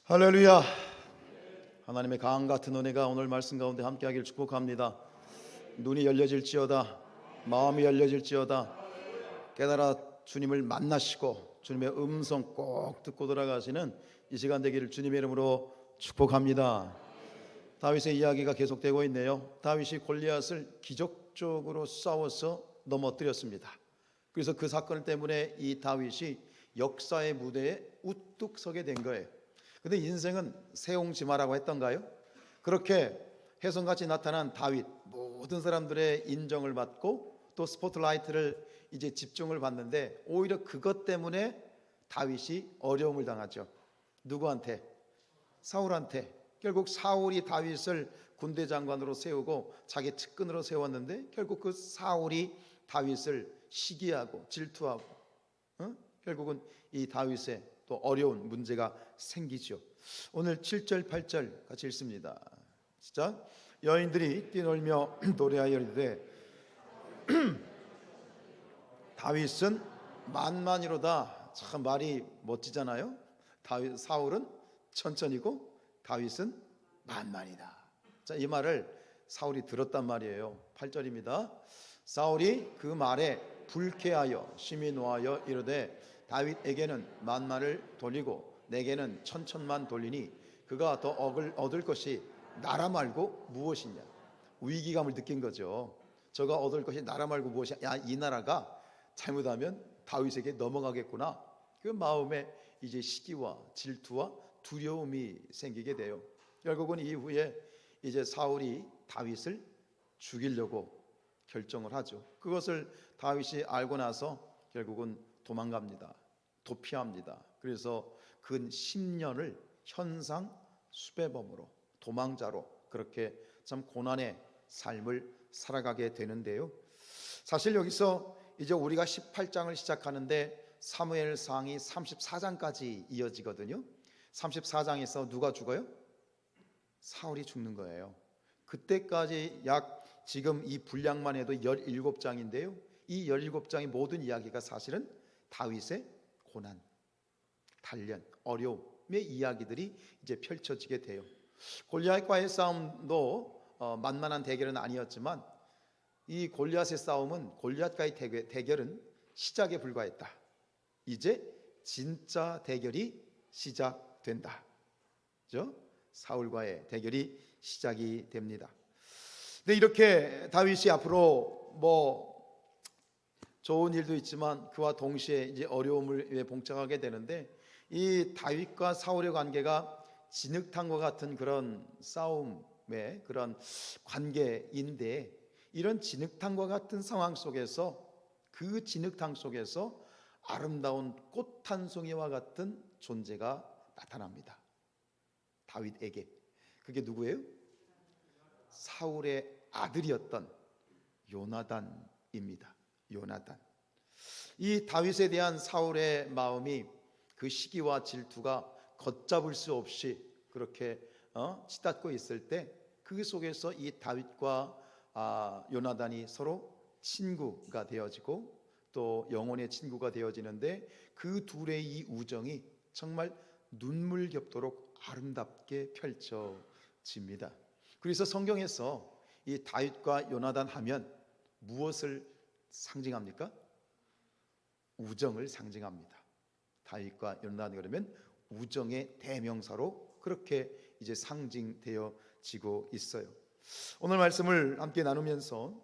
할렐루야. 하나님의 강 같은 은혜가 오늘 말씀 가운데 함께하길 축복합니다. 눈이 열려질지어다, 마음이 열려질지어다, 깨달아 주님을 만나시고 주님의 음성 꼭 듣고 돌아가시는 이 시간 되기를 주님의 이름으로 축복합니다. 다윗의 이야기가 계속되고 있네요. 다윗이 골리앗을 기적적으로 싸워서 넘어뜨렸습니다. 그래서 그 사건 때문에 이 다윗이 역사의 무대에 우뚝 서게 된 거예요. 근데 인생은 새옹지마라고 했던가요? 그렇게 혜성같이 나타난 다윗, 모든 사람들의 인정을 받고 또 스포트라이트를 이제 집중을 받는데 오히려 그것 때문에 다윗이 어려움을 당하죠. 누구한테? 사울한테. 결국 사울이 다윗을 군대 장관으로 세우고 자기 측근으로 세웠는데 결국 그 사울이 다윗을 시기하고 질투하고 결국은 이 다윗의 또 어려운 문제가 생기죠. 오늘 7절 8절 같이 읽습니다. 시작. 여인들이 뛰놀며 노래하여 이르되 다윗은 만만이로다. 참 말이 멋지잖아요. 사울은 천천히고 다윗은 만만이다. 자, 이 말을 사울이 들었단 말이에요. 8절입니다. 사울이 그 말에 불쾌하여 심히 노하여 이르되 다윗에게는 만만을 돌리고 내게는 천천만 돌리니 그가 더 얻을 것이 나라 말고 무엇이냐. 위기감을 느낀 거죠. 저가 얻을 것이 나라 말고 무엇이냐. 야, 이 나라가 잘못하면 다윗에게 넘어가겠구나. 그 마음에 이제 시기와 질투와 두려움이 생기게 돼요. 결국은 이후에 이제 사울이 다윗을 죽이려고 결정을 하죠. 그것을 다윗이 알고 나서 결국은 도망갑니다. 도피합니다. 그래서 근 10년을 현상 수배범으로 도망자로 그렇게 참 고난의 삶을 살아가게 되는데요. 사실 여기서 이제 우리가 18장을 시작하는데 사무엘상이 34장까지 이어지거든요. 34장에서 누가 죽어요? 사울이 죽는 거예요. 그때까지 약 지금 이 분량만 해도 17장인데요. 이 17장의 모든 이야기가 사실은 다윗의 고난, 단련, 어려움의 이야기들이 이제 펼쳐지게 돼요. 골리앗과의 싸움도 만만한 대결은 아니었지만 이 골리앗의 싸움은 골리앗과의 대결은 시작에 불과했다. 이제 진짜 대결이 시작된다. 그죠? 사울과의 대결이 시작이 됩니다. 근데 이렇게 다윗이 앞으로 좋은 일도 있지만 그와 동시에 이제 어려움을 봉착하게 되는데 이 다윗과 사울의 관계가 진흙탕과 같은 그런 싸움의 그런 관계인데 이런 진흙탕과 같은 상황 속에서 그 진흙탕 속에서 아름다운 꽃 한 송이와 같은 존재가 나타납니다. 다윗에게. 그게 누구예요? 사울의 아들이었던 요나단입니다. 요나단. 이 다윗에 대한 사울의 마음이 그 시기와 질투가 걷잡을 수 없이 그렇게 치닫고 있을 때 그 속에서 이 다윗과 요나단이 서로 친구가 되어지고 또 영혼의 친구가 되어지는데 그 둘의 이 우정이 정말 눈물겹도록 아름답게 펼쳐집니다. 그래서 성경에서 이 다윗과 요나단 하면 무엇을 상징합니까? 우정을 상징합니다. 다윗과 요나단이 그러면 우정의 대명사로 그렇게 이제 상징되어지고 있어요. 오늘 말씀을 함께 나누면서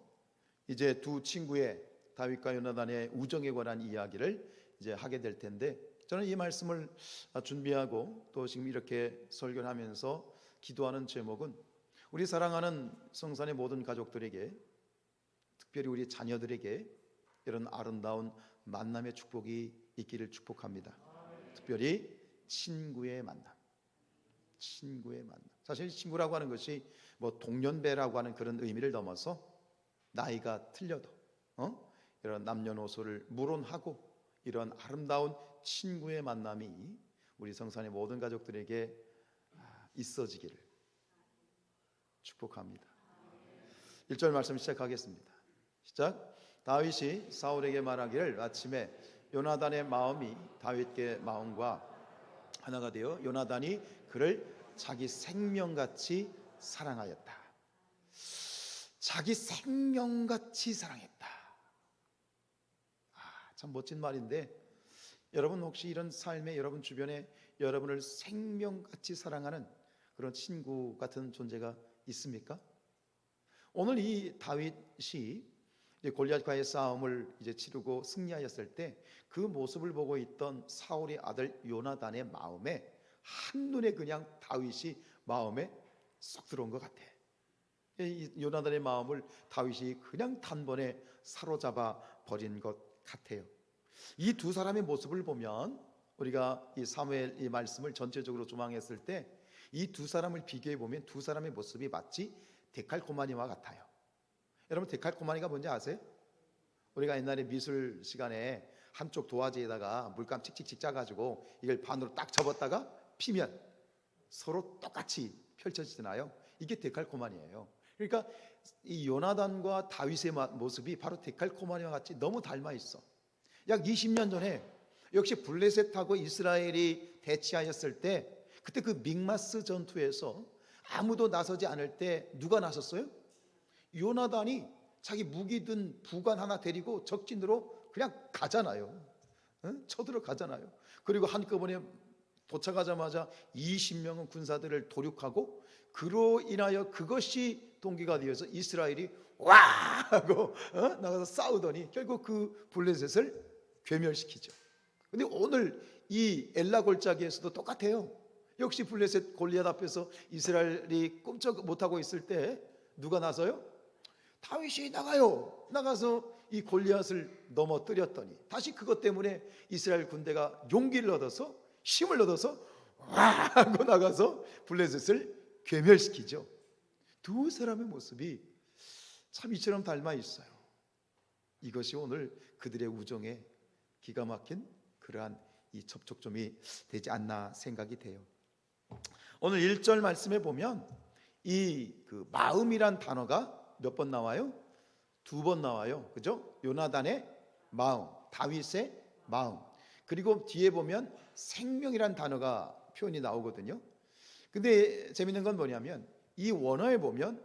이제 두 친구의 다윗과 요나단의 우정에 관한 이야기를 이제 하게 될 텐데 저는 이 말씀을 준비하고 또 지금 이렇게 설교를 하면서 기도하는 제목은 우리 사랑하는 성산의 모든 가족들에게 특별히 우리 자녀들에게 이런 아름다운 만남의 축복이 있기를 축복합니다. 특별히 친구의 만남. 친구의 만남. 사실 친구라고 하는 것이 동년배라고 하는 그런 의미를 넘어서 나이가 틀려도 이런 남녀노소를 무론하고 이런 아름다운 친구의 만남이 우리 성산의 모든 가족들에게 있어지기를 축복합니다. 1절 말씀 시작하겠습니다. 시작. 다윗이 사울에게 말하기를 아침에 요나단의 마음이 다윗의 마음과 하나가 되어 요나단이 그를 자기 생명같이 사랑하였다. 자기 생명같이 사랑했다. 참 멋진 말인데, 여러분 혹시 이런 삶에 여러분 주변에 여러분을 생명같이 사랑하는 그런 친구 같은 존재가 있습니까? 오늘 이 다윗이 골리앗과의 싸움을 이제 치르고 승리하였을 때 그 모습을 보고 있던 사울의 아들 요나단의 마음에 한눈에 그냥 다윗이 마음에 쏙 들어온 것 같아. 이 요나단의 마음을 다윗이 그냥 단번에 사로잡아 버린 것 같아요. 이 두 사람의 모습을 보면 우리가 이 사무엘 이 말씀을 전체적으로 조망했을 때 이 두 사람을 비교해 보면 두 사람의 모습이 마치 데칼코마니와 같아요. 여러분 데칼코마니가 뭔지 아세요? 우리가 옛날에 미술 시간에 한쪽 도화지에다가 물감 칙칙칙 짜가지고 이걸 반으로 딱 접었다가 피면 서로 똑같이 펼쳐지잖아요. 이게 데칼코마니예요. 그러니까 이 요나단과 다윗의 모습이 바로 데칼코마니와 같이 너무 닮아 있어. 약 20년 전에 역시 블레셋하고 이스라엘이 대치하였을 때 그때 그 믹마스 전투에서 아무도 나서지 않을 때 누가 나섰어요? 요나단이 자기 무기 든 부관 하나 데리고 적진으로 그냥 가잖아요. 쳐들어가잖아요. 그리고 한꺼번에 도착하자마자 20명의 군사들을 도륙하고 그로 인하여 그것이 동기가 되어서 이스라엘이 와 하고 나가서 싸우더니 결국 그 블레셋을 괴멸시키죠. 근데 오늘 이 엘라 골짜기에서도 똑같아요. 역시 블레셋 골리앗 앞에서 이스라엘이 꼼짝 못하고 있을 때 누가 나서요? 다윗이 나가서 이 골리앗을 넘어뜨렸더니 다시 그것 때문에 이스라엘 군대가 용기를 얻어서 힘을 얻어서 와 하고 나가서 블레셋을 괴멸시키죠. 두 사람의 모습이 참 이처럼 닮아 있어요. 이것이 오늘 그들의 우정에 기가 막힌 그러한 이 접촉점이 되지 않나 생각이 돼요. 오늘 1절 말씀에 보면 이 그 마음이란 단어가 몇 번 나와요? 2번 나와요. 그죠? 요나단의 마음, 다윗의 마음. 그리고 뒤에 보면 생명이란 단어가 표현이 나오거든요. 근데 재밌는 건 뭐냐면 이 원어에 보면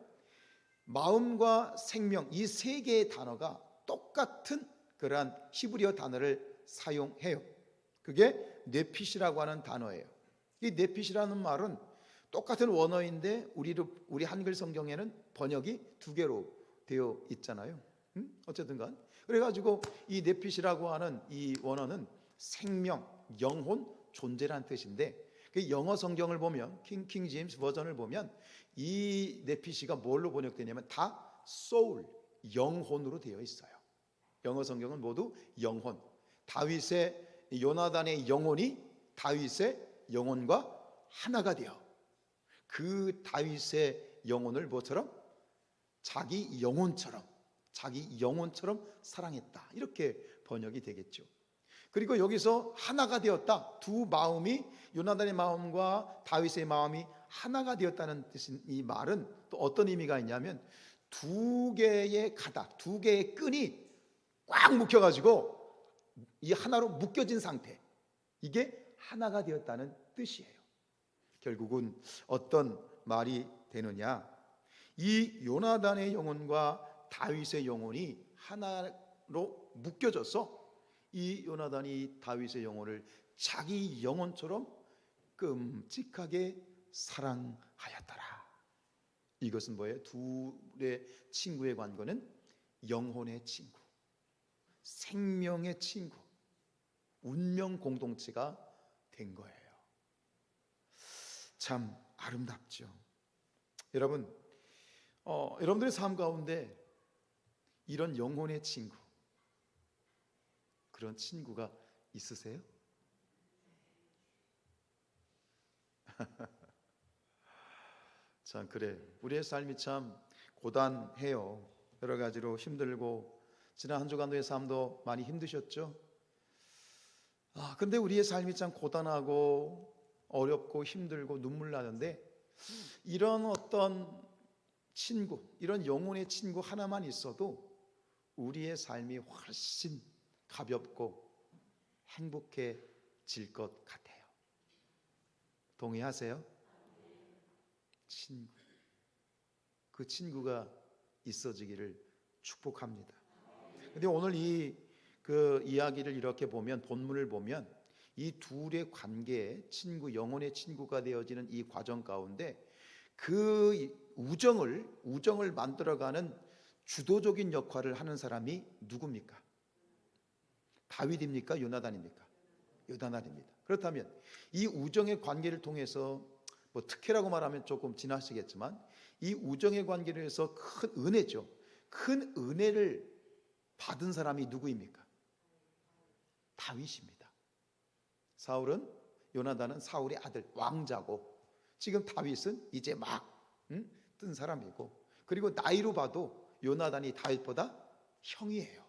마음과 생명 이 세 개의 단어가 똑같은 그러한 히브리어 단어를 사용해요. 그게 뇌핏이라고 하는 단어예요. 이 뇌핏이라는 말은 똑같은 원어인데 우리 한글 성경에는 번역이 2개로 되어 있잖아요. 어쨌든 간 그래가지고 이 뇌핏이라고 하는 이 원어는 생명, 영혼, 존재라는 뜻인데 그 영어 성경을 보면 킹 제임스 버전을 보면 이 뇌핏이가 뭘로 번역되냐면 다 soul, 영혼으로 되어 있어요. 영어 성경은 모두 영혼. 다윗의 요나단의 영혼이 다윗의 영혼과 하나가 되어 그 다윗의 영혼을 뭐처럼? 자기 영혼처럼 사랑했다. 이렇게 번역이 되겠죠. 그리고 여기서 하나가 되었다. 두 마음이 요나단의 마음과 다윗의 마음이 하나가 되었다는 뜻인 이 말은 또 어떤 의미가 있냐면 두 개의 가닥, 두 개의 끈이 꽉 묶여가지고 이 하나로 묶여진 상태. 이게 하나가 되었다는 뜻이에요. 결국은 어떤 말이 되느냐? 이 요나단의 영혼과 다윗의 영혼이 하나로 묶여져서 이 요나단이 다윗의 영혼을 자기 영혼처럼 끔찍하게 사랑하였더라. 이것은 뭐예요? 둘의 친구의 관계는 영혼의 친구, 생명의 친구, 운명 공동체가 된 거예요. 참 아름답죠. 여러분, 여러분들의 삶 가운데 이런 영혼의 친구, 그런 친구가 있으세요? 참 그래, 우리의 삶이 참 고단해요. 여러 가지로 힘들고 지난 한 주간의 삶도 많이 힘드셨죠? 근데 우리의 삶이 참 고단하고 어렵고 힘들고 눈물 나는데 이런 어떤 친구, 이런 영혼의 친구 하나만 있어도 우리의 삶이 훨씬 가볍고 행복해질 것 같아요. 동의하세요? 친구. 그 친구가 있어지기를 축복합니다. 근데 오늘 그 이야기를 이렇게 보면, 본문을 보면 이 둘의 관계에 친구, 영혼의 친구가 되어지는 이 과정 가운데 그 우정을 만들어가는 주도적인 역할을 하는 사람이 누굽니까? 다윗입니까? 요나단입니까? 요나단입니다. 그렇다면 이 우정의 관계를 통해서, 뭐 특혜라고 말하면 조금 지나치겠지만, 이 우정의 관계를 해서 큰 은혜죠. 큰 은혜를 받은 사람이 누구입니까? 다윗입니다. 사울은, 요나단은 사울의 아들, 왕자고, 지금 다윗은 이제 막 뜬 사람이고, 그리고 나이로 봐도 요나단이 다윗보다 형이에요.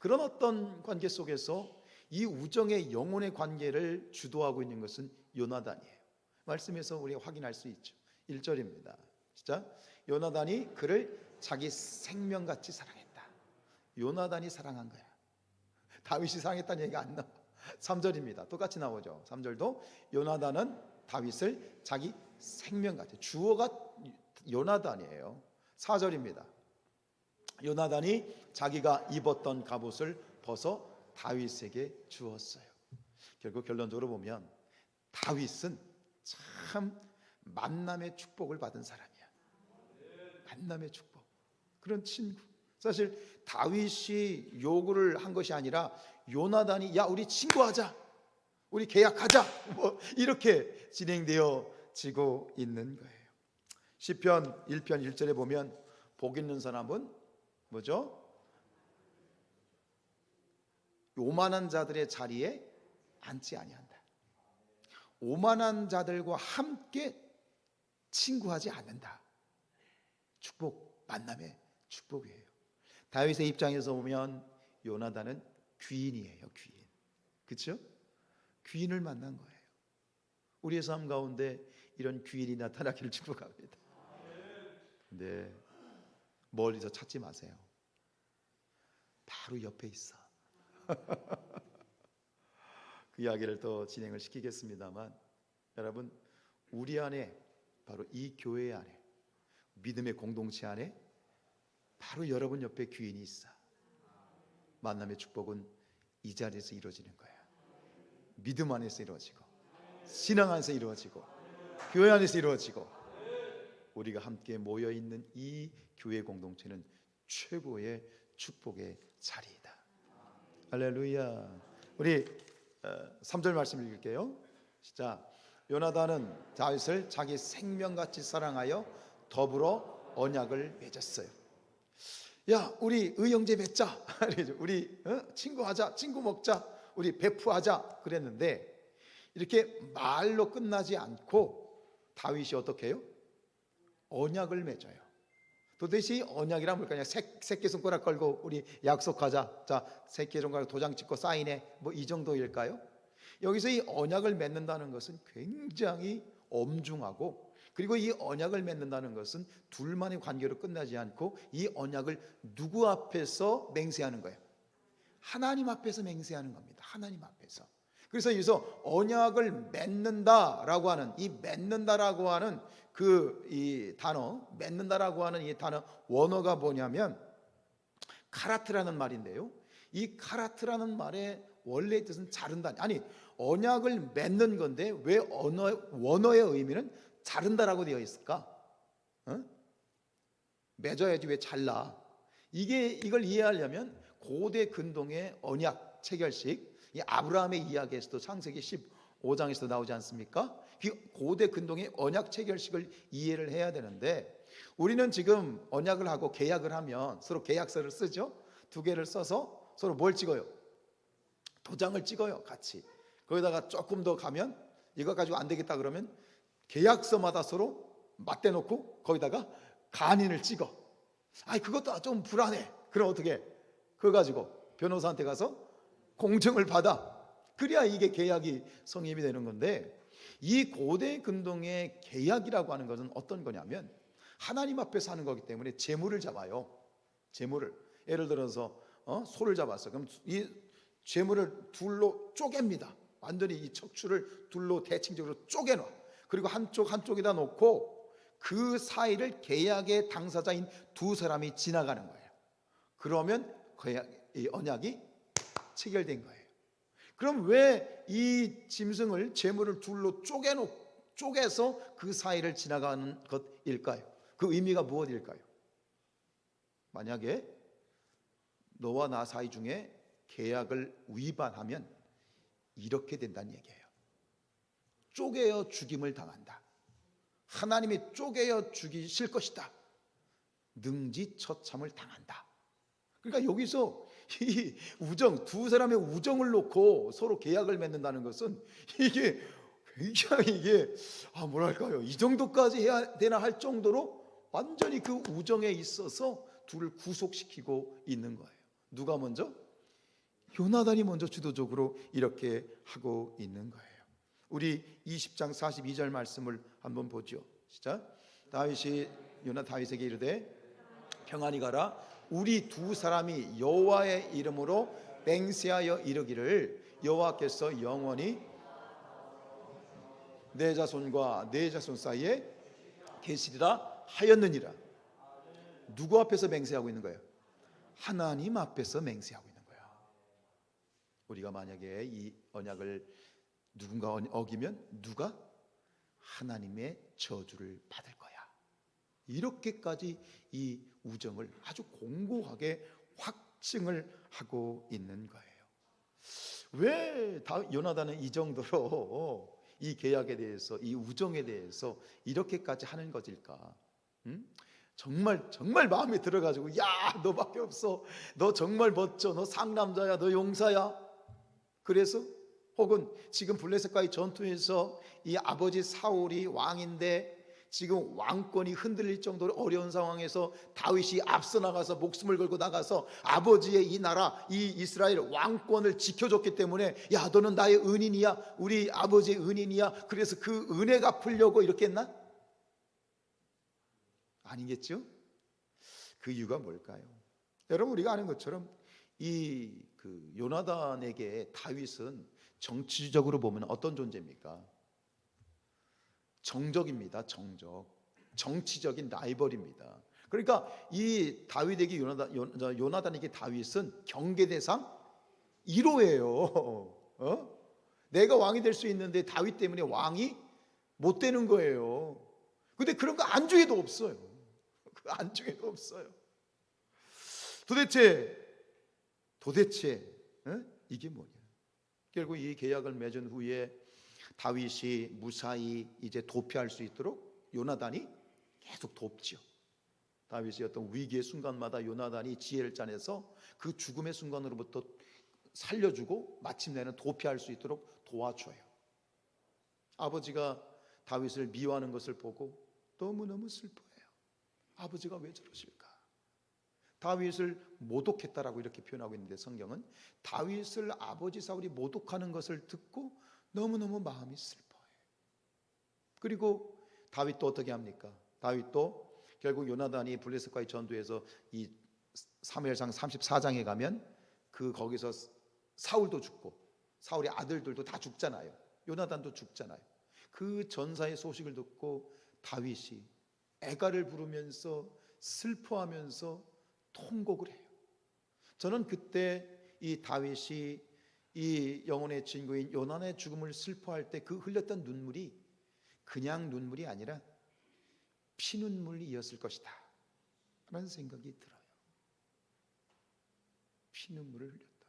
그런 어떤 관계 속에서 이 우정의 영혼의 관계를 주도하고 있는 것은 요나단이에요. 말씀에서 우리가 확인할 수 있죠. 1절입니다. 진짜 요나단이 그를 자기 생명같이 사랑했다. 요나단이 사랑한 거야. 다윗이 사랑했다는 얘기가 안 나와. 3절입니다. 똑같이 나오죠. 3절도 요나단은 다윗을 자기 생명같이, 주어가 요나단이에요. 4절입니다. 요나단이 자기가 입었던 갑옷을 벗어 다윗에게 주었어요. 결국 결론적으로 보면 다윗은 참 만남의 축복을 받은 사람이야. 만남의 축복. 그런 친구. 사실 다윗이 요구를 한 것이 아니라 요나단이, 야 우리 친구하자, 우리 계약하자, 뭐 이렇게 진행되어지고 있는 거예요. 시편 1편 1절에 보면 복 있는 사람은 뭐죠? 오만한 자들의 자리에 앉지 아니한다. 오만한 자들과 함께 친구하지 않는다. 축복, 만남의 축복이에요. 다윗의 입장에서 보면 요나단은 귀인이에요. 귀인. 그렇죠? 귀인을 만난 거예요. 우리의 삶 가운데 이런 귀인이 나타나기를 축복합니다. 네, 멀리서 찾지 마세요. 바로 옆에 있어. 그 이야기를 또 진행을 시키겠습니다만, 여러분, 우리 안에, 바로 이 교회 안에, 믿음의 공동체 안에 바로 여러분 옆에 귀인이 있어. 만남의 축복은 이 자리에서 이루어지는 거야. 믿음 안에서 이루어지고, 신앙 안에서 이루어지고, 교회 안에서 이루어지고, 우리가 함께 모여있는 이 교회 공동체는 최고의 축복의 자리이다. 할렐루야. 우리 3절 말씀 읽을게요. 시작. 요나단은 다윗을 자기 생명같이 사랑하여 더불어 언약을 맺었어요. 야 우리 의형제 맺자. 우리 친구하자, 친구 먹자, 우리 베프하자 그랬는데, 이렇게 말로 끝나지 않고 다윗이 어떻게 해요? 언약을 맺어요. 도대체 언약이란 뭘까요? 새끼손가락 걸고 우리 약속하자, 자 새끼손가락 도장 찍고 사인해, 뭐 이 정도일까요? 여기서 이 언약을 맺는다는 것은 굉장히 엄중하고, 그리고 이 언약을 맺는다는 것은 둘만의 관계로 끝나지 않고 이 언약을 누구 앞에서 맹세하는 거예요? 하나님 앞에서 맹세하는 겁니다. 하나님 앞에서. 그래서 여기서 언약을 맺는다라고 하는, 이 맺는다라고 하는 이 단어, 맺는다라고 하는 이 단어 원어가 뭐냐면 카라트라는 말인데요, 이 카라트라는 말의 원래의 뜻은 자른다. 아니, 언약을 맺는 건데 왜 원어의 의미는 자른다라고 되어 있을까? 맺어야지 왜 잘라? 이걸 이해하려면 고대 근동의 언약 체결식, 이 아브라함의 이야기에서도 창세기 15장에서 나오지 않습니까? 고대 근동의 언약 체결식을 이해를 해야 되는데, 우리는 지금 언약을 하고 계약을 하면 서로 계약서를 쓰죠. 두 개를 써서 서로 뭘 찍어요? 도장을 찍어요. 같이. 거기다가 조금 더 가면, 이거 가지고 안 되겠다 그러면 계약서마다 서로 맞대놓고 거기다가 간인을 찍어. 아니 그것도 좀 불안해. 그럼 어떻게 해? 그거 가지고 변호사한테 가서 공증을 받아. 그래야 이게 계약이 성립이 되는 건데, 이 고대 근동의 계약이라고 하는 것은 어떤 거냐면 하나님 앞에서 하는 거기 때문에 재물을 잡아요. 재물을, 예를 들어서 소를 잡았어. 그럼 이 재물을 둘로 쪼갭니다. 완전히 이 척추를 둘로 대칭적으로 쪼개놔. 그리고 한쪽에다 놓고 그 사이를 계약의 당사자인 두 사람이 지나가는 거예요. 그러면 이 언약이 체결된 거예요. 그럼 왜 이 짐승을 제물을 둘로 쪼개서 그 사이를 지나가는 것일까요? 그 의미가 무엇일까요? 만약에 너와 나 사이 중에 계약을 위반하면 이렇게 된다는 얘기예요. 쪼개어 죽임을 당한다. 하나님이 쪼개어 죽이실 것이다. 능지처참을 당한다. 그러니까 여기서 이 우정, 두 사람의 우정을 놓고 서로 계약을 맺는다는 것은 이게 굉장히 뭐랄까요, 이 정도까지 해야 되나 할 정도로 완전히 그 우정에 있어서 둘을 구속시키고 있는 거예요. 누가 먼저? 요나단이 먼저 주도적으로 이렇게 하고 있는 거예요. 우리 20장 42절 말씀을 한번 보죠. 시작. 다윗에게 이르되 평안히 가라. 우리 두 사람이 여호와의 이름으로 맹세하여 이르기를 여호와께서 영원히 내 자손과 내 자손 사이에 계시리라 하였느니라. 누구 앞에서 맹세하고 있는 거예요? 하나님 앞에서 맹세하고 있는 거예요. 우리가 만약에 이 언약을 누군가 어기면 누가? 하나님의 저주를 받을 거야. 이렇게까지 이 우정을 아주 공고하게 확증을 하고 있는 거예요. 왜 요나단은 이 정도로 이 계약에 대해서, 이 우정에 대해서 이렇게까지 하는 것일까? 정말 마음에 들어가지고, 야, 너밖에 없어, 너 정말 멋져, 너 상남자야, 너 용사야. 그래서 혹은 지금 블레셋과의 전투에서 이 아버지 사울이 왕인데 지금 왕권이 흔들릴 정도로 어려운 상황에서 다윗이 앞서 나가서 목숨을 걸고 나가서 아버지의 이 나라, 이 이스라엘 왕권을 지켜줬기 때문에, 야, 너는 나의 은인이야, 우리 아버지의 은인이야, 그래서 그 은혜 갚으려고 이렇게 했나? 아니겠죠? 그 이유가 뭘까요? 여러분, 우리가 아는 것처럼 이 요나단에게 다윗은 정치적으로 보면 어떤 존재입니까? 정적입니다. 정치적인 라이벌입니다. 그러니까 이 다윗에게 요나단에게 다윗은 경계 대상 1호예요. 내가 왕이 될 수 있는데 다윗 때문에 왕이 못 되는 거예요. 근데 그런 거 안중에도 없어요. 그 안중에도 없어요. 도대체 이게 뭐냐? 결국 이 계약을 맺은 후에 다윗이 무사히 이제 도피할 수 있도록 요나단이 계속 돕죠. 다윗이 어떤 위기의 순간마다 요나단이 지혜를 짜내서 그 죽음의 순간으로부터 살려주고 마침내는 도피할 수 있도록 도와줘요. 아버지가 다윗을 미워하는 것을 보고 너무너무 슬퍼해요. 아버지가 왜 저러실까? 다윗을 모독했다라고 이렇게 표현하고 있는데, 성경은 다윗을 아버지 사울이 모독하는 것을 듣고 너무너무 마음이 슬퍼해요. 그리고 다윗도 어떻게 합니까? 다윗도 결국 요나단이 블레셋과의 전투에서 이 사무엘상 34장에 가면 거기서 사울도 죽고 사울의 아들들도 다 죽잖아요. 요나단도 죽잖아요. 그 전사의 소식을 듣고 다윗이 애가를 부르면서 슬퍼하면서 통곡을 해요. 저는 그때 이 다윗이 이 영혼의 친구인 요나단의 죽음을 슬퍼할 때 그 흘렸던 눈물이 그냥 눈물이 아니라 피눈물이었을 것이다 라는 생각이 들어요. 피눈물을 흘렸다.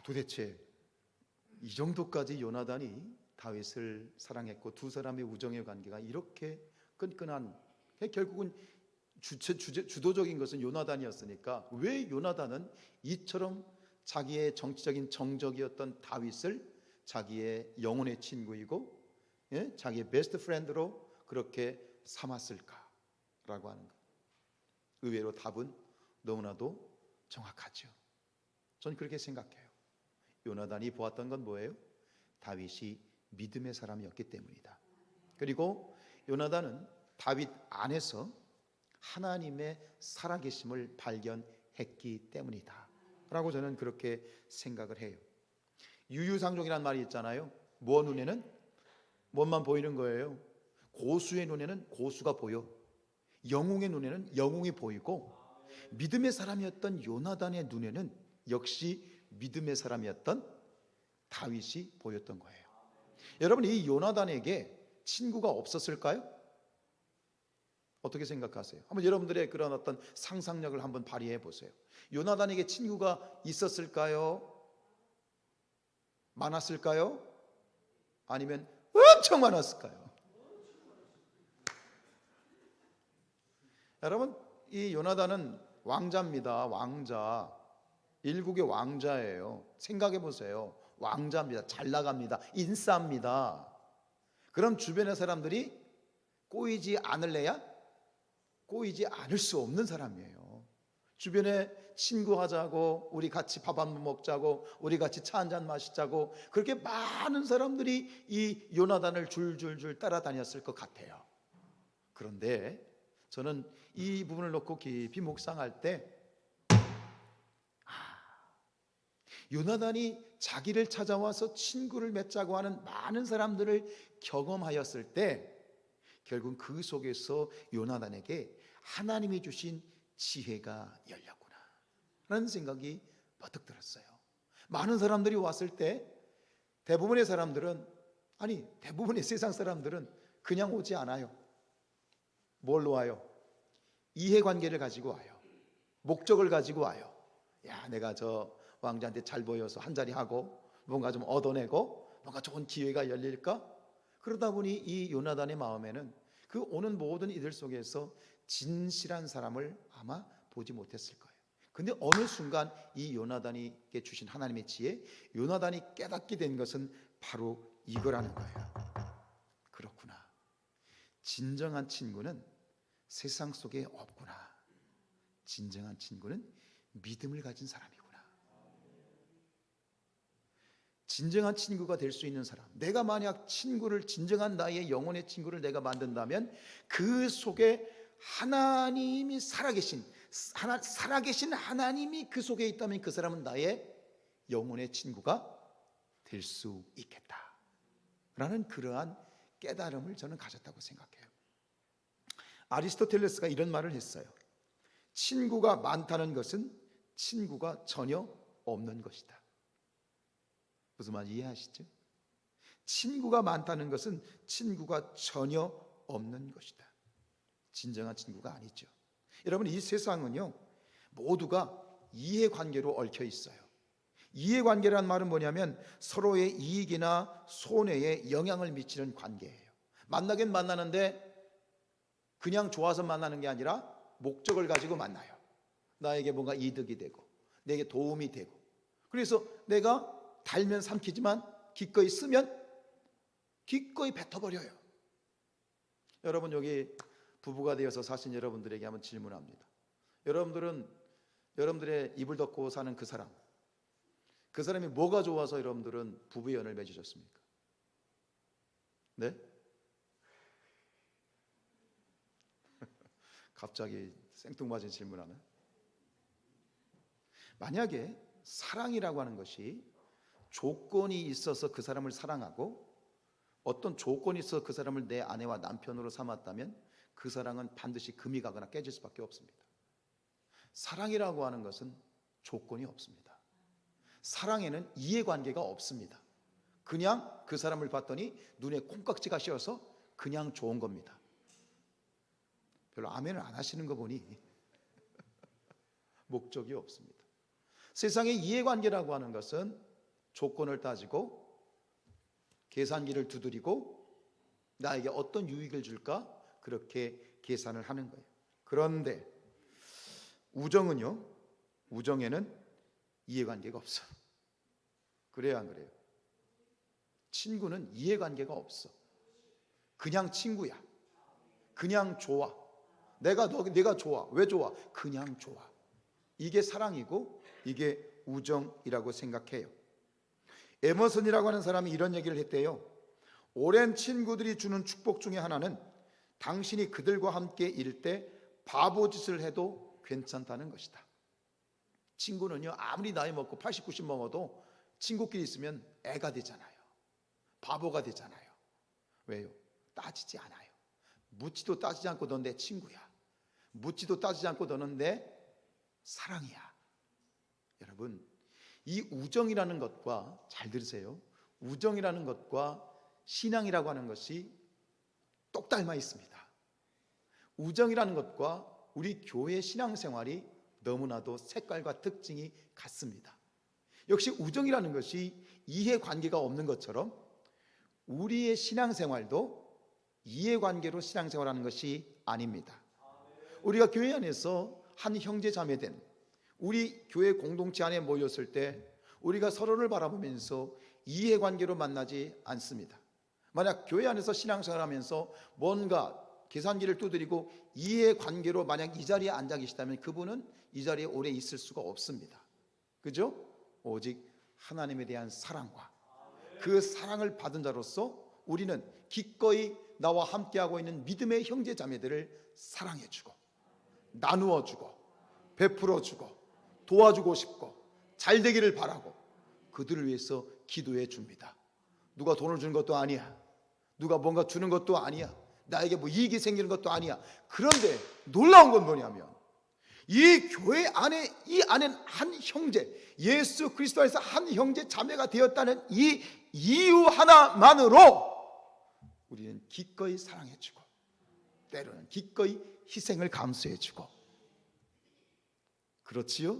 도대체 이 정도까지 요나단이 다윗을 사랑했고 두 사람의 우정의 관계가 이렇게 끈끈한, 결국은 주도적인 것은 요나단이었으니까 왜 요나단은 이처럼 자기의 정치적인 정적이었던 다윗을 자기의 영혼의 친구이고 자기의 베스트 프렌드로 그렇게 삼았을까라고 하는 것. 의외로 답은 너무나도 정확하죠. 전 그렇게 생각해요. 요나단이 보았던 건 뭐예요? 다윗이 믿음의 사람이었기 때문이다. 그리고 요나단은 다윗 안에서 하나님의 살아계심을 발견했기 때문이다 라고 저는 그렇게 생각을 해요. 유유상종이라는 말이 있잖아요. 뭐 눈에는 뭐만 보이는 거예요. 고수의 눈에는 고수가 보여. 영웅의 눈에는 영웅이 보이고, 믿음의 사람이었던 요나단의 눈에는 역시 믿음의 사람이었던 다윗이 보였던 거예요. 여러분, 이 요나단에게 친구가 없었을까요? 어떻게 생각하세요? 한번 여러분들의 그런 어떤 상상력을 한번 발휘해 보세요. 요나단에게 친구가 있었을까요? 많았을까요? 아니면 엄청 많았을까요? 여러분, 이 요나단은 왕자입니다. 왕자. 일국의 왕자예요. 생각해 보세요. 왕자입니다. 잘 나갑니다. 인싸입니다. 그럼 주변의 사람들이 꼬이지 않을래야? 꼬이지 않을 수 없는 사람이에요. 주변에 친구하자고, 우리 같이 밥 한 번 먹자고, 우리 같이 차 한 잔 마시자고, 그렇게 많은 사람들이 이 요나단을 줄줄줄 따라다녔을 것 같아요. 그런데 저는 이 부분을 놓고 깊이 묵상할 때, 요나단이 자기를 찾아와서 친구를 맺자고 하는 많은 사람들을 경험하였을 때 결국 그 속에서 요나단에게 하나님이 주신 지혜가 열렸구나 라는 생각이 버뜩 들었어요. 많은 사람들이 왔을 때 대부분의 사람들은, 아니 대부분의 세상 사람들은 그냥 오지 않아요. 뭘로 와요? 이해관계를 가지고 와요. 목적을 가지고 와요. 야, 내가 저 왕자한테 잘 보여서 한 자리 하고 뭔가 좀 얻어내고 뭔가 좋은 기회가 열릴까? 그러다 보니 이 요나단의 마음에는 그 오는 모든 이들 속에서 진실한 사람을 아마 보지 못했을 거예요. 근데 어느 순간 이 요나단이께 주신 하나님의 지혜, 요나단이 깨닫게 된 것은 바로 이거라는 거예요. 그렇구나. 진정한 친구는 세상 속에 없구나. 진정한 친구는 믿음을 가진 사람이구나. 진정한 친구가 될 수 있는 사람, 내가 만약 친구를, 진정한 나의 영혼의 친구를 내가 만든다면 그 속에 하나님이 살아계신 하나님이 그 속에 있다면 그 사람은 나의 영혼의 친구가 될 수 있겠다 라는 그러한 깨달음을 저는 가졌다고 생각해요. 아리스토텔레스가 이런 말을 했어요. 친구가 많다는 것은 친구가 전혀 없는 것이다. 무슨 말인지 이해하시죠? 친구가 많다는 것은 친구가 전혀 없는 것이다. 진정한 친구가 아니죠. 여러분, 이 세상은요 모두가 이해관계로 얽혀 있어요. 이해관계란 말은 뭐냐면 서로의 이익이나 손해에 영향을 미치는 관계예요. 만나긴 만나는데 그냥 좋아서 만나는 게 아니라 목적을 가지고 만나요. 나에게 뭔가 이득이 되고 내게 도움이 되고, 그래서 내가 달면 삼키지만 기꺼이 쓰면 기꺼이 뱉어버려요. 여러분, 여기 부부가 되어서 사신 여러분들에게 한번 질문합니다. 여러분들은 여러분들의 이불 덮고 사는 그 사람이 뭐가 좋아서 여러분들은 부부의 연을 맺으셨습니까? 네? 갑자기 생뚱맞은 질문하네. 만약에 사랑이라고 하는 것이 조건이 있어서 그 사람을 사랑하고 어떤 조건이 있어서 그 사람을 내 아내와 남편으로 삼았다면 그 사랑은 반드시 금이 가거나 깨질 수밖에 없습니다. 사랑이라고 하는 것은 조건이 없습니다. 사랑에는 이해관계가 없습니다. 그냥 그 사람을 봤더니 눈에 콩깍지가 씌어서 그냥 좋은 겁니다. 별로 아멘을 안 하시는 거 보니 목적이 없습니다. 세상의 이해관계라고 하는 것은 조건을 따지고 계산기를 두드리고 나에게 어떤 유익을 줄까 그렇게 계산을 하는 거예요. 그런데 우정은요, 우정에는 이해관계가 없어. 그래요, 안 그래요? 친구는 이해관계가 없어. 그냥 친구야. 그냥 좋아. 내가 좋아. 왜 좋아? 그냥 좋아. 이게 사랑이고 이게 우정이라고 생각해요. 에머슨이라고 하는 사람이 이런 얘기를 했대요. 오랜 친구들이 주는 축복 중에 하나는 당신이 그들과 함께 일 때 바보짓을 해도 괜찮다는 것이다. 친구는요, 아무리 나이 먹고 80, 90 먹어도 친구끼리 있으면 애가 되잖아요. 바보가 되잖아요. 왜요? 따지지 않아요. 묻지도 따지지 않고 넌 내 친구야. 묻지도 따지지 않고 너는 내 사랑이야. 여러분, 이 우정이라는 것과, 잘 들으세요, 우정이라는 것과 신앙이라고 하는 것이 똑 닮아 있습니다. 우정이라는 것과 우리 교회 신앙생활이 너무나도 색깔과 특징이 같습니다. 역시 우정이라는 것이 이해관계가 없는 것처럼 우리의 신앙생활도 이해관계로 신앙생활하는 것이 아닙니다. 우리가 교회 안에서 한 형제 자매된 우리 교회 공동체 안에 모였을 때 우리가 서로를 바라보면서 이해관계로 만나지 않습니다. 만약 교회 안에서 신앙생활하면서 뭔가 계산기를 두드리고 이해관계로 만약 이 자리에 앉아 계시다면 그분은 이 자리에 오래 있을 수가 없습니다. 그죠? 오직 하나님에 대한 사랑과 그 사랑을 받은 자로서 우리는 기꺼이 나와 함께하고 있는 믿음의 형제 자매들을 사랑해주고 나누어주고 베풀어주고 도와주고 싶고 잘 되기를 바라고 그들을 위해서 기도해 줍니다. 누가 돈을 주는 것도 아니야. 누가 뭔가 주는 것도 아니야. 나에게 뭐 이익이 생기는 것도 아니야. 그런데 놀라운 건 뭐냐면 이 교회 안에 이 안엔 한 형제, 예수 그리스도 안에서 한 형제 자매가 되었다는 이 이유 하나만으로 우리는 기꺼이 사랑해주고 때로는 기꺼이 희생을 감수해주고 그렇지요?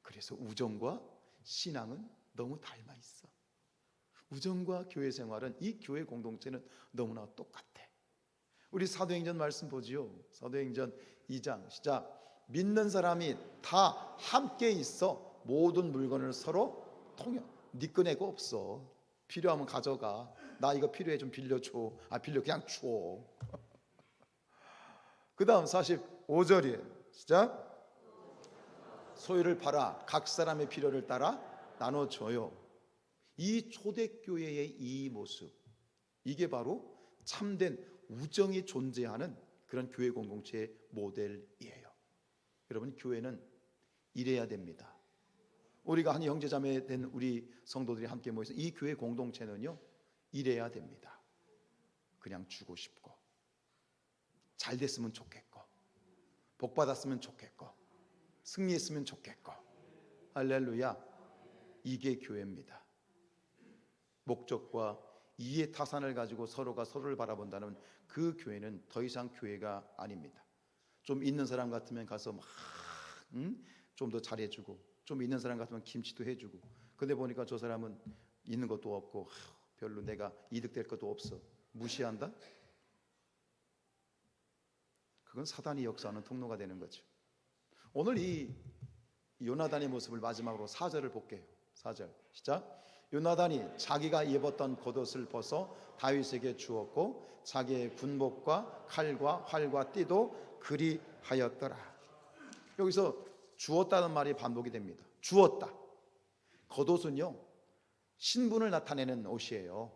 그래서 우정과 신앙은 너무 닮아 있어. 우정과 교회 생활은 이 교회 공동체는 너무나 똑같아. 우리 사도행전 말씀 보지요. 사도행전 2장 시작. 믿는 사람이 다 함께 있어 모든 물건을 서로 통용. 네 꺼내고 없어. 필요하면 가져가. 나 이거 필요해 좀 빌려줘. 빌려 그냥 줘. 그 다음 45절이에요. 시작. 소유를 팔아 각 사람의 필요를 따라 나눠줘요. 이 초대교회의 이 모습, 이게 바로 참된 우정이 존재하는 그런 교회 공동체의 모델이에요. 여러분, 교회는 이래야 됩니다. 우리가 한 형제자매 된 우리 성도들이 함께 모여서 이 교회 공동체는요 이래야 됩니다. 그냥 주고 싶고 잘 됐으면 좋겠고 복 받았으면 좋겠고 승리했으면 좋겠고 할렐루야. 이게 교회입니다. 목적과 이해 타산을 가지고 서로가 서로를 바라본다는 그 교회는 더 이상 교회가 아닙니다. 좀 있는 사람 같으면 가서 막 좀 더 잘해주고 좀 있는 사람 같으면 김치도 해주고 근데 보니까 저 사람은 있는 것도 없고 별로 내가 이득될 것도 없어. 무시한다? 그건 사단이 역사하는 통로가 되는 거죠. 오늘 이 요나단의 모습을 마지막으로 4절을 볼게요. 4절 시작. 요나단이 자기가 입었던 겉옷을 벗어 다윗에게 주었고 자기의 군복과 칼과 활과 띠도 그리하였더라. 여기서 주었다는 말이 반복이 됩니다. 주었다. 겉옷은요 신분을 나타내는 옷이에요.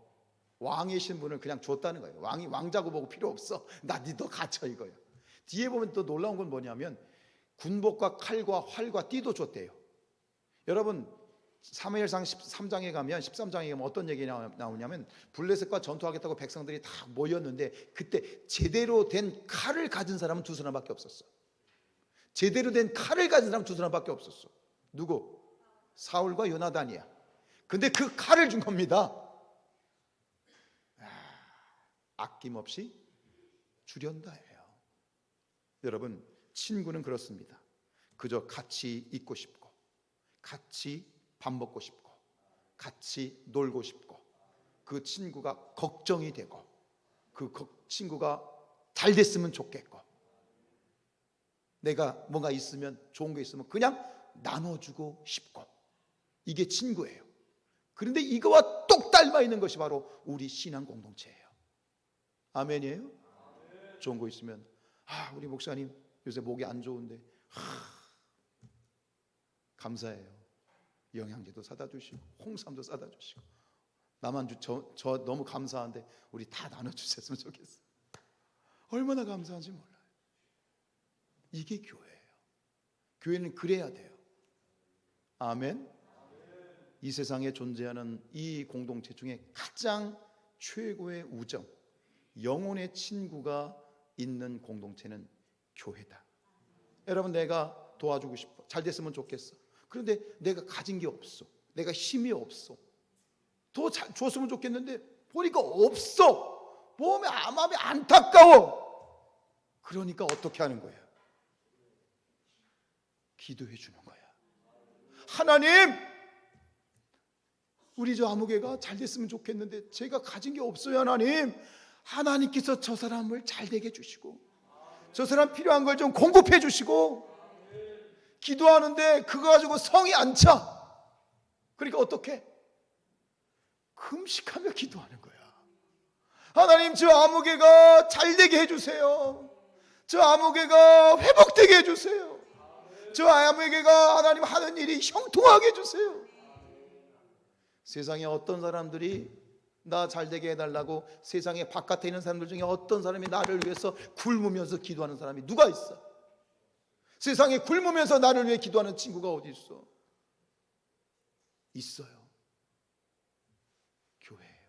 왕의 신분을 그냥 줬다는 거예요. 왕이 왕자고 뭐고 필요 없어. 나 니도 갇혀 이거예요. 뒤에 보면 또 놀라운 건 뭐냐면 군복과 칼과 활과 띠도 줬대요. 여러분 사무엘상 13장에 가면 13장에 가면 어떤 얘기가 나오냐면 블레셋과 전투하겠다고 백성들이 다 모였는데 그때 제대로 된 칼을 가진 사람은 두 사람밖에 없었어. 제대로 된 칼을 가진 사람은 두 사람밖에 없었어. 누구? 사울과 요나단이야. 근데 그 칼을 준 겁니다. 아낌없이 주련다예요. 여러분, 친구는 그렇습니다. 그저 같이 있고 싶고 같이 밥 먹고 싶고 같이 놀고 싶고 그 친구가 걱정이 되고 그 친구가 잘 됐으면 좋겠고 내가 뭔가 있으면 좋은 게 있으면 그냥 나눠주고 싶고 이게 친구예요. 그런데 이거와 똑 닮아 있는 것이 바로 우리 신앙 공동체예요. 아멘이에요? 좋은 거 있으면 우리 목사님 요새 목이 안 좋은데 감사해요. 영양제도 사다 주시고 홍삼도 사다 주시고 나만 저 너무 감사한데 우리 다 나눠주셨으면 좋겠어요. 얼마나 감사한지 몰라요. 이게 교회예요. 교회는 그래야 돼요. 아멘. 이 세상에 존재하는 이 공동체 중에 가장 최고의 우정, 영혼의 친구가 있는 공동체는 교회다. 여러분, 내가 도와주고 싶어, 잘 됐으면 좋겠어. 그런데 내가 가진 게 없어, 내가 힘이 없어. 더 잘 줬으면 좋겠는데 보니까 없어. 마음이 안타까워. 그러니까 어떻게 하는 거야? 기도해 주는 거야. 하나님, 우리 저 아무개가 잘 됐으면 좋겠는데 제가 가진 게 없어요. 하나님께서 저 사람을 잘 되게 해주시고 저 사람 필요한 걸 좀 공급해 주시고. 기도하는데 그거 가지고 성이 안 차. 그러니까 어떻게? 금식하며 기도하는 거야. 하나님, 저 아무개가 잘 되게 해주세요. 저 아무개가 회복되게 해주세요. 저 아무개가 하나님 하는 일이 형통하게 해주세요. 세상에 어떤 사람들이 나 잘되게 해달라고, 세상에 바깥에 있는 사람들 중에 어떤 사람이 나를 위해서 굶으면서 기도하는 사람이 누가 있어? 세상에 굶으면서 나를 위해 기도하는 친구가 어디 있어? 있어요. 교회예요.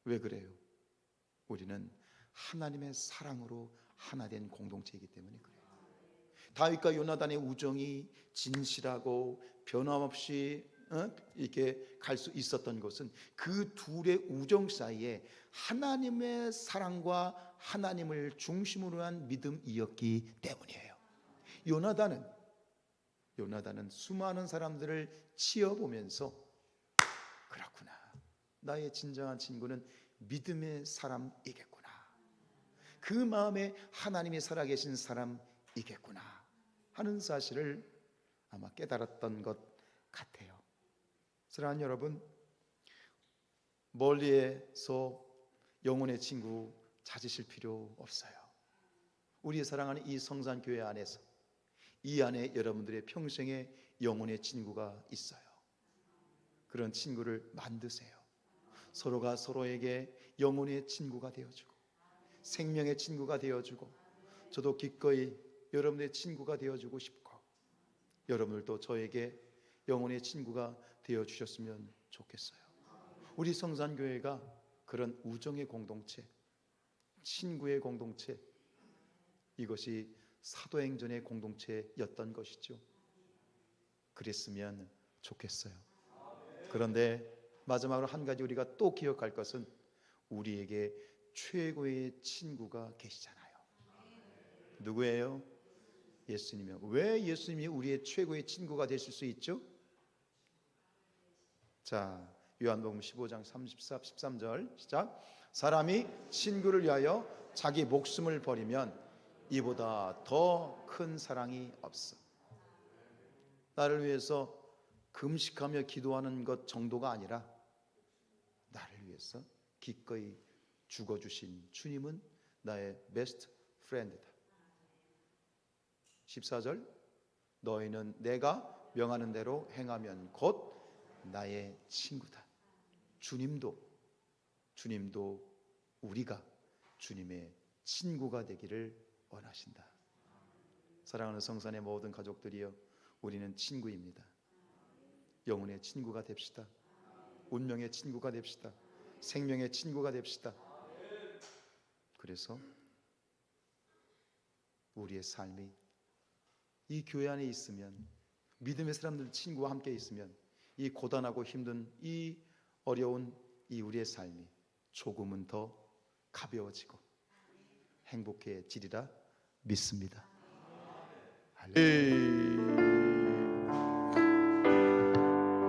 왜 그래요? 우리는 하나님의 사랑으로 하나 된 공동체이기 때문에 그래요. 다윗과 요나단의 우정이 진실하고 변함없이 이렇게 갈 수 있었던 것은 그 둘의 우정 사이에 하나님의 사랑과 하나님을 중심으로 한 믿음이었기 때문이에요. 요나단은 수많은 사람들을 치어보면서 그렇구나, 나의 진정한 친구는 믿음의 사람이겠구나, 그 마음에 하나님이 살아계신 사람이겠구나 하는 사실을 아마 깨달았던 것 같아요. 사랑하는 여러분, 멀리에서 영혼의 친구 찾으실 필요 없어요. 우리 사랑하는 이 성산교회 안에서, 이 안에 여러분들의 평생의 영혼의 친구가 있어요. 그런 친구를 만드세요. 서로가 서로에게 영혼의 친구가 되어주고 생명의 친구가 되어주고, 저도 기꺼이 여러분의 친구가 되어주고 싶고, 여러분들도 저에게 영혼의 친구가 되어주셨으면 좋겠어요. 우리 성산교회가 그런 우정의 공동체, 친구의 공동체, 이것이 사도행전의 공동체였던 것이죠. 그랬으면 좋겠어요. 그런데 마지막으로 한 가지 우리가 또 기억할 것은, 우리에게 최고의 친구가 계시잖아요. 누구예요? 예수님이요. 왜 예수님이 우리의 최고의 친구가 되실 수 있죠? 자, 요한복음 15장 34, 13절 시작. 사람이 친구를 위하여 자기 목숨을 버리면 이보다 더 큰 사랑이 없어. 나를 위해서 금식하며 기도하는 것 정도가 아니라 나를 위해서 기꺼이 죽어주신 주님은 나의 베스트 프렌드다. 14절, 너희는 내가 명하는 대로 행하면 곧 나의 친구다. 주님도 우리가 주님의 친구가 되기를 원하신다. 사랑하는 성산의 모든 가족들이여, 우리는 친구입니다. 영혼의 친구가 됩시다. 운명의 친구가 됩시다. 생명의 친구가 됩시다. 그래서 우리의 삶이 이 교회 안에 있으면, 믿음의 사람들 친구와 함께 있으면, 이 고단하고 힘든 이 어려운 이 우리의 삶이 조금은 더 가벼워지고 행복해지리라 믿습니다. 할렐루야.